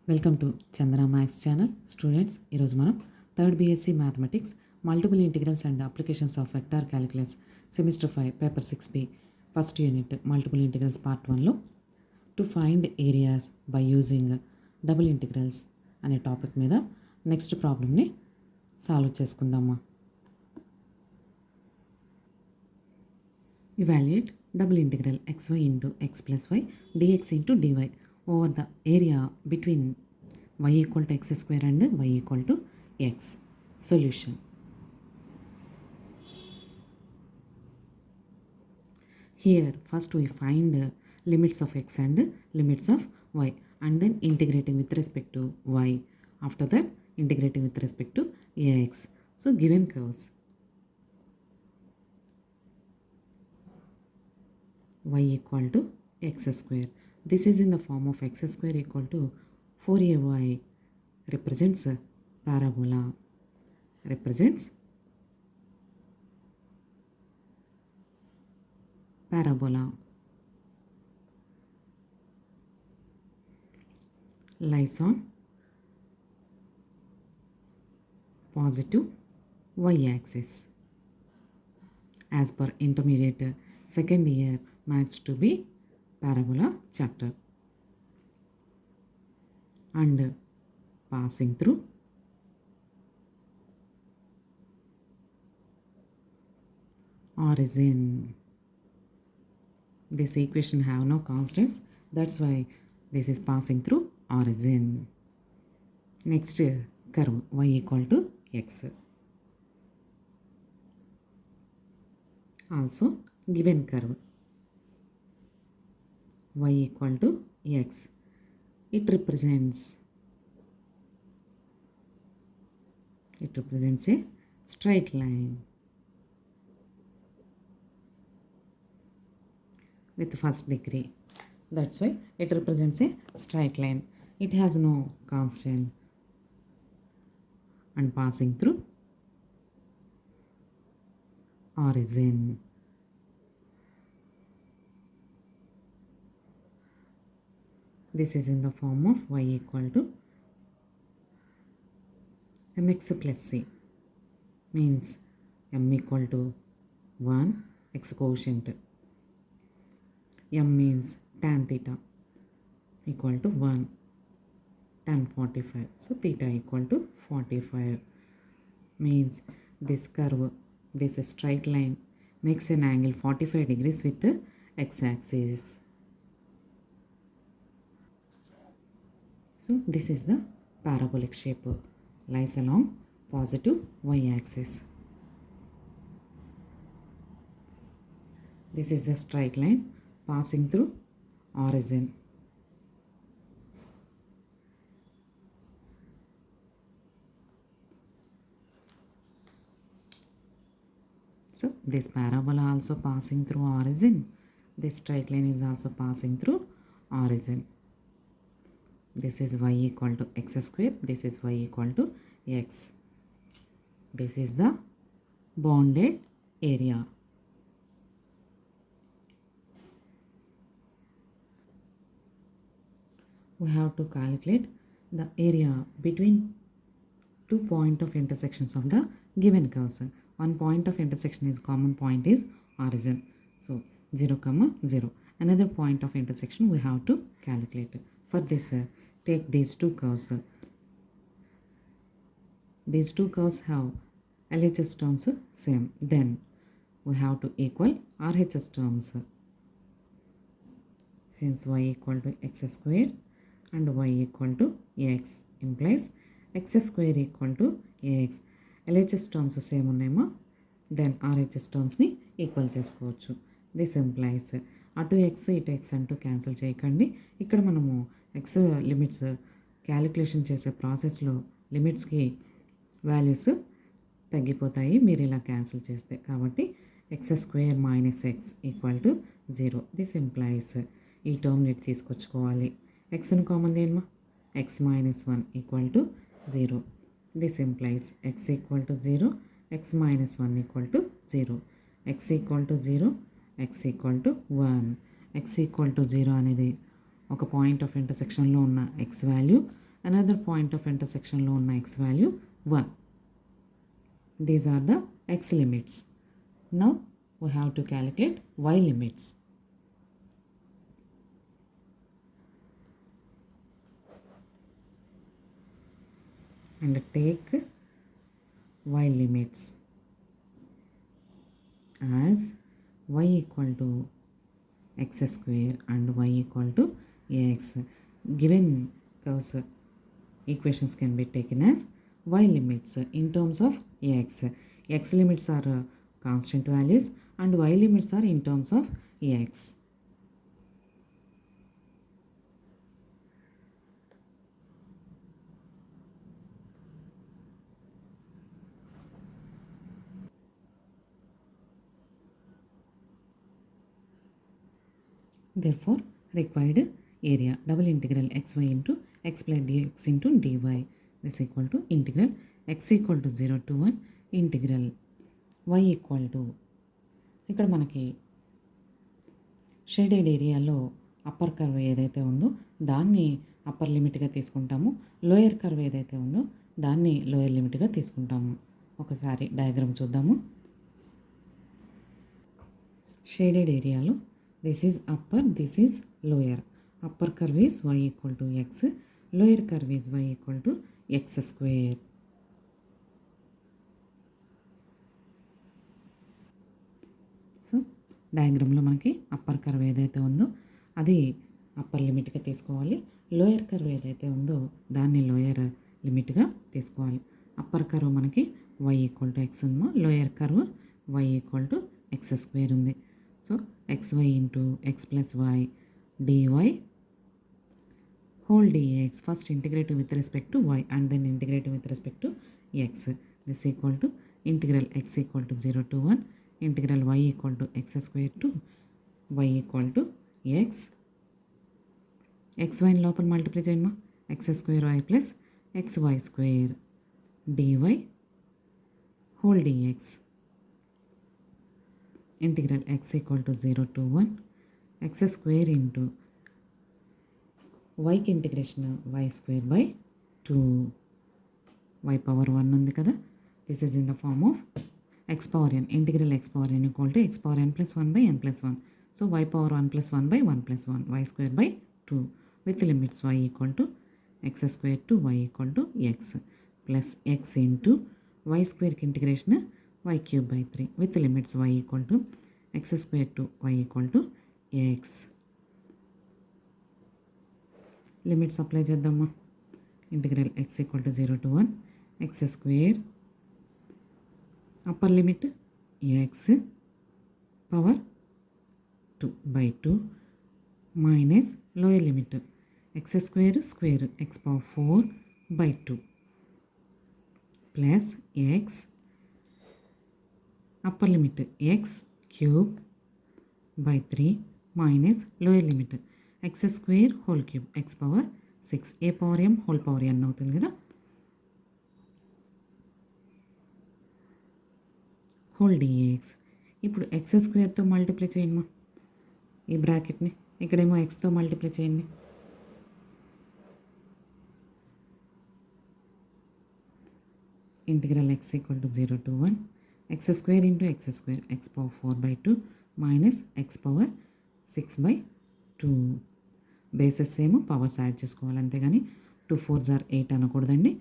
Welcome to Chandana maths channel. Students, ఈరోజు మనం third BSc mathematics multiple integrals and applications of vector calculus semester 5 paper 6B first unit multiple integrals part 1లో to find areas by using double integrals అనే topic మీద next ప్రాబ్లమ్ని solve చేసుకుందామా. Evaluate double integral xy into x plus y dx into dy over the area between y equal to x square and y equal to x. Solution. Here first we find limits of x and limits of y and then integrating with respect to y. After that integrating with respect to ax. So given curves y equal to x square. This is in the form of x square equal to 4ay represents parabola. Represents parabola. Lies on positive y-axis. As per intermediate second year maths to be parabola chapter, and passing through origin. This equation have no constants, that's why this is passing through origin. Next curve y equal to x. Also given curve y equal to x. It represents a straight line with first degree. That's why it represents a straight line. It has no constant and passing through origin. This is in the form of y equal to mx plus c, means m equal to 1, x quotient, m means tan theta equal to 1, tan 45, so theta equal to 45, means this curve, this straight line makes an angle 45 degrees with the x-axis. So this is the parabolic shape, lies along positive y-axis. This is the straight line passing through origin. So this parabola also passing through origin. This straight line is also passing through origin. This is y equal to x square. This is y equal to x. This is the bounded area. We have to calculate the area between two point of intersections of the given curves. One point of intersection is common point is origin. So 0, 0. Another point of intersection we have to calculate. For this, take these two curves. These two curves have LHS terms same. Then we have to equal RHS terms. Since y equal to x square and y equal to x implies x square equal to ax. LHS terms same ఉన్నాయేమో, then RHS టర్మ్స్ని equal చేసుకోవచ్చు. This implies అటు X ఇటు X అంటూ cancel చేయకండి. ఇక్కడ మనము X limits calculation చేసే ప్రాసెస్లో లిమిట్స్కి వాల్యూస్ తగ్గిపోతాయి మీరు ఇలా క్యాన్సిల్ చేస్తే. కాబట్టి x square minus x equal to 0. This implies ఈ టర్మ్ని తీసుకొచ్చుకోవాలి. ఎక్స్ని కామన్ దేనిమా, x minus 1 equal to 0. This implies x equal to 0, x minus 1 equal to 0. X equal to 0, x equal to 1. X equal to 0 అనేది ఒక point of ఇంటర్సెక్షన్లో ఉన్న x value, another point of ఇంటర్సెక్షన్లో ఉన్న x value 1. These are the x limits. Now we have to calculate y limits. And take y limits as y equal to x square and y equal to ax. Given curves equations can be taken as y limits in terms of ax. X limits are constant values and y limits are in terms of ax. Therefore, required area double integral xy into x plus dx into dy is equal to integral x equal to 0 to 1 integral y equal to ఇక్కడ మనకి shaded ఏరియాలో upper curve ఏదైతే ఉందో దాన్ని upper లిమిట్గా తీసుకుంటాము, lower curve ఏదైతే ఉందో దాన్ని లోయర్ లిమిట్గా తీసుకుంటాము. ఒకసారి డయాగ్రామ్ చూద్దాము. షేడెడ్ ఏరియాలో this is upper, this is lower. Upper curve is y equal to x, lower curve is y equal to x square. So డయాగ్రామ్లో మనకి అప్పర్ కర్వ్ ఏదైతే ఉందో అది అప్పర్ లిమిట్గా తీసుకోవాలి, లోయర్ కర్వ్ ఏదైతే ఉందో దాన్ని లోయర్ లిమిట్గా తీసుకోవాలి. అప్పర్ కర్వ్ మనకి y ఈక్వల్ టు ఎక్స్ ఉందో, lower curve y equal to X square ఉంది. So xy into x plus y dy whole dx. First integrate with respect to y and then integrate with respect to x. This equal to integral x equal to 0 to 1 integral y equal to x square to y equal to x. xy లోపల multiply చేయమ్మా, x square y plus xy square dy whole dx. Integral x equal to 0 to 1 x square into y కి integration y square by 2 y power 1 ఉంది కదా. This is in the form of x power n. Integral x power n equal to x power n plus 1 by n plus 1. So y power 1 plus 1 by 1 plus 1 y square by 2 with limits y equal to x square to y equal to x plus x into y square కి integration y cube by 3 with limits y equal to x square to y equal to x. Limits apply చేద్దామా. Integral x equal to 0 to 1 x square upper limit x power 2 by 2 minus lower limit x square square x power 4 by 2 plus x upper limit x cube by 3 minus lower limit x square whole cube x power 6 a power m whole power n అవుతుంది కదా. whole dx. ఇప్పుడు x స్క్వేర్తో multiply చేయండి ఈ బ్రాకెట్ని, ఇక్కడేమో xతో multiply చేయండి. Integral x equal to 0 to 1 x square into x square x power 4 by 2 minus x power 6 by 2. Bases ఏమో powers add చేసుకోవాలి అంతేగాని 2 4s are 8 అనకూడదండి.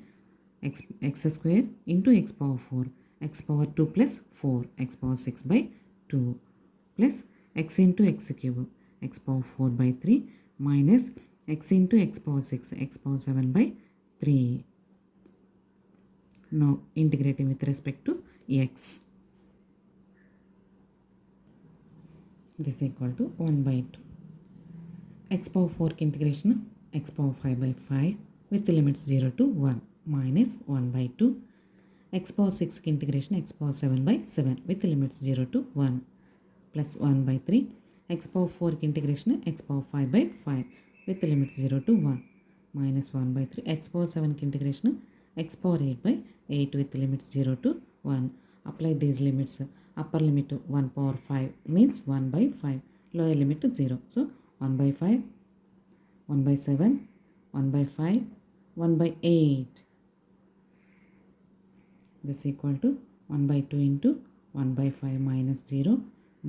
X square into x power 4 x power 2 plus 4 x power 6 by 2 plus x into x cube x power 4 by 3 minus x into x power 6 x power 7 by 3. Now integrating with respect to x. This is equal to 1 by 2. X power 4 की integration x power 5 by 5 with the limits 0 to 1 minus 1 by 2. X power 6 की integration x power 7 by 7 with the limits 0 to 1 plus 1 by 3. X power 4 की integration x power 5 by 5 with the limits 0 to 1 minus 1 by 3. X power 7 की integration x power 8 by 8 with the limits 0 to 1. Apply these limits. Upper limit 1 power 5 means 1 by 5. Lower limit 0. So 1 by 5, 1 by 7, 1 by 5, 1 by 8. This equal to 1 by 2 into 1 by 5 minus 0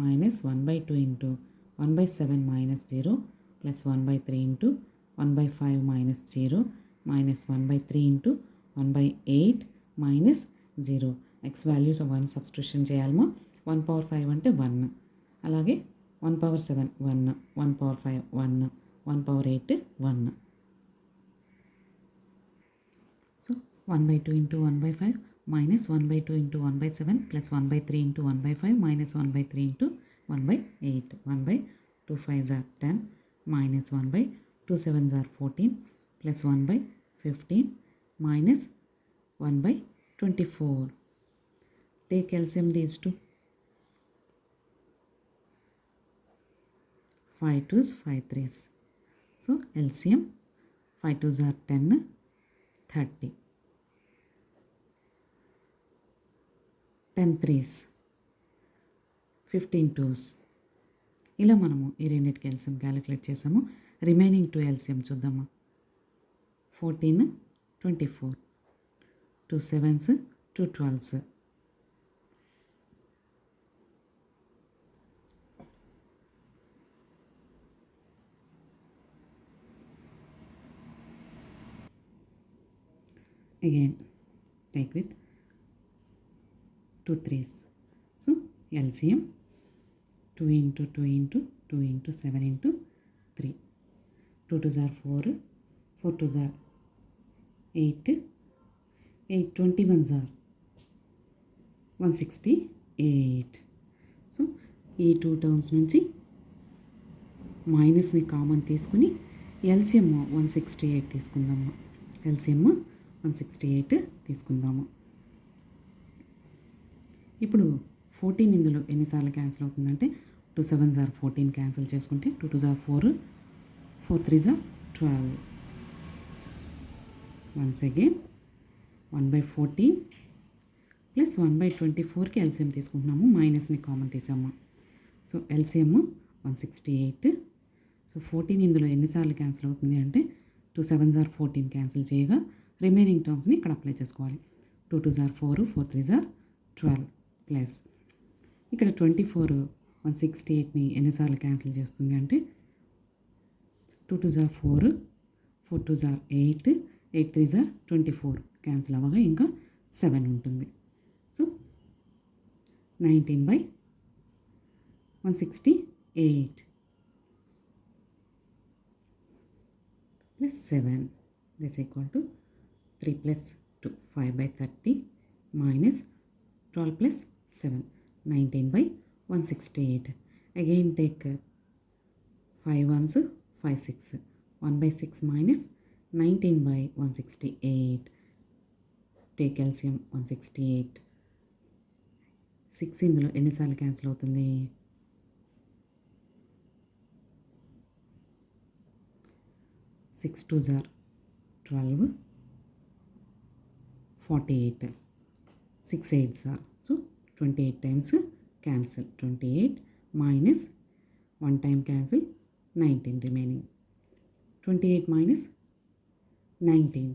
minus 1 by 2 into 1 by 7 minus 0 plus 1 by 3 into 1 by 5 minus 0 minus 1 by 3 into 1 by 8 minus 0. X values 1 substitution చేయాలమా. 1 power 5 అంటే 1, అలాగే 1 power 7 1, 1 power 5 1, 1 power 8 1. So 1 by 2 into 1 by 5 minus 1 by 2 into 1 by 7 plus 1 by 3 into 1 by 5 minus 1 by 3 into 1 by 8. 1 by 2 5s are 10 minus 1 by 2 7s are 14 plus 1 by 15 minus 1 by 24. Take LCM these two. 5 2s 5 3s. So LCM 5 2s are 10 30. 10 3s 15 2s. ఇలా మనము ఈ రెండింటికి LCM calculate చేసాము. Remaining 2 LCM చూద్దాము. 14 24, 2 7s 2 12s. Again take with 2 3s. So LCM 2 into 2 into 2 into 7 into 3. 2 2s are 4, 4 2s are 8, 8 21s are 168. So ఈ 2 terms నుంచి మైనస్ని common తీసుకుని LCM 168 తీసుకుందాము. ఎల్సిఎం 168 తీసుకుందాము. ఇప్పుడు 14 ఇందులో ఎన్నిసార్లు క్యాన్సిల్ అవుతుందంటే 2 7s are 14 క్యాన్సిల్ చేసుకుంటే 2 2s are 4, 4 3s are 12. Once again 1 by 14 plus 1 by 24కి ఎల్సిఎం తీసుకుంటున్నాము. మైనస్ని కామన్ తీసాము. So LCM 168. సో 14 ఇందులో ఎన్నిసార్లు క్యాన్సిల్ అవుతుంది అంటే 2 7s are 14 క్యాన్సిల్ చేయగా రిమైనింగ్ టర్మ్స్ని ఇక్కడ అప్లై చేసుకోవాలి. 2 2s are 4, 4 3s are 12 plus ఇక్కడ 24 168ని ఎన్నిసార్లు క్యాన్సిల్ చేస్తుంది అంటే 2 2s are 4, 4 2s are 8, 8 3s are 24 cancel అవ్వగా ఇంకా 7 ఉంటుంది. So 19 by 168 plus 7. This equal to 3 plus 2, 5 by 30 minus 12 plus 7, 19 by 168. Again take 5 ones 5 6, 1 by 6 minus 19 by 168. Take LCM 168. 6 ఇందులో ఎన్నిసార్లు cancel అవుతుంది? 6 2s are 12, 48, 6 8s are, so 28 times cancel. 28 minus 1 time cancel, 19 remaining. 28 minus 19,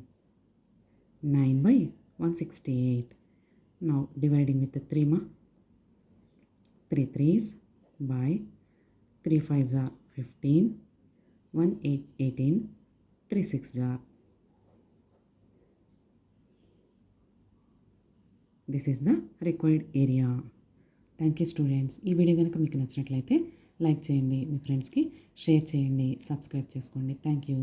9 by 168. Now dividing with the 3 ma, 3 3s by 3 5s are 15, 1 8 18, 3 6s are. This is the required area. Thank you students. ఈ video కనుక మీకు నచ్చినట్లయితే like చేయండి, మీ ఫ్రెండ్స్కి share చేయండి, subscribe చేసుకోండి. Thank you.